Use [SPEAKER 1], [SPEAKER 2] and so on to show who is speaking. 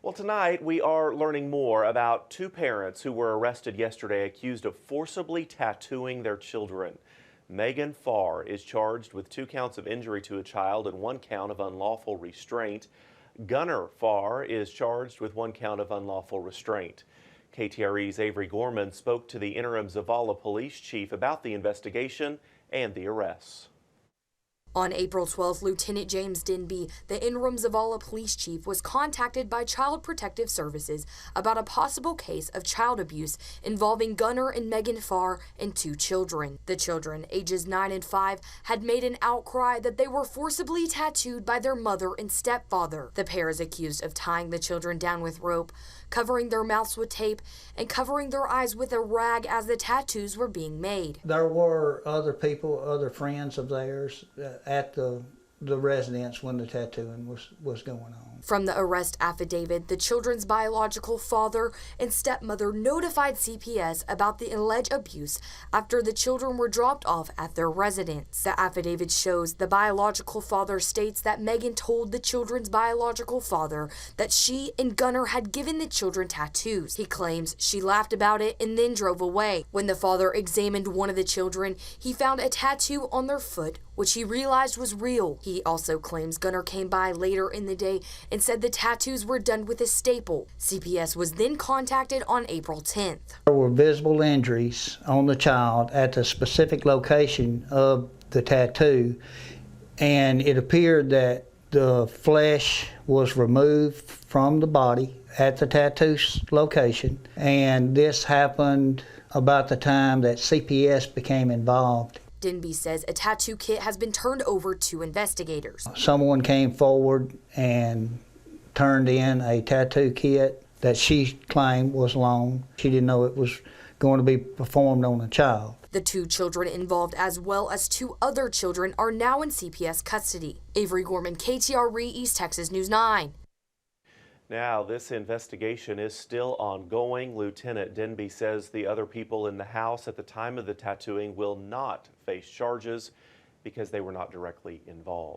[SPEAKER 1] Well, tonight we are learning more about two parents who were arrested yesterday accused of forcibly tattooing their children. Megan Farr is charged with 2 counts of injury to a child and 1 count of unlawful restraint. Gunnar Farr is charged with 1 count of unlawful restraint. KTRE's Avery Gorman spoke to the interim Zavala police chief about the investigation and the arrests.
[SPEAKER 2] On April 12th, Lieutenant James Denby, the interim Zavala police chief, was contacted by Child Protective Services about a possible case of child abuse involving Gunnar and Megan Farr and 2 children. The children, ages 9 and 5, had made an outcry that they were forcibly tattooed by their mother and stepfather. The pair is accused of tying the children down with rope, covering their mouths with tape, and covering their eyes with a rag as the tattoos were being made.
[SPEAKER 3] There were other people, other friends of theirs at the residence when the tattooing was going on.
[SPEAKER 2] From the arrest affidavit, the children's biological father and stepmother notified CPS about the alleged abuse after the children were dropped off at their residence. The affidavit shows the biological father states that Megan told the children's biological father that she and Gunnar had given the children tattoos. He claims she laughed about it and then drove away. When the father examined one of the children, he found a tattoo on their foot, which he realized was real. He also claims Gunnar came by later in the day and said the tattoos were done with a staple. CPS was then contacted on April 10th.
[SPEAKER 3] There were visible injuries on the child at the specific location of the tattoo, and it appeared that the flesh was removed from the body at the tattoo location, and this happened about the time that CPS became involved.
[SPEAKER 2] Denby says a tattoo kit has been turned over to investigators.
[SPEAKER 3] Someone came forward and turned in a tattoo kit that she claimed was loaned. She didn't know it was going to be performed on a child.
[SPEAKER 2] The 2 children involved, as well as 2 other children, are now in CPS custody. Avery Gorman, KTRE East Texas News 9.
[SPEAKER 1] Now, this investigation is still ongoing. Lieutenant Denby says the other people in the house at the time of the tattooing will not face charges because they were not directly involved.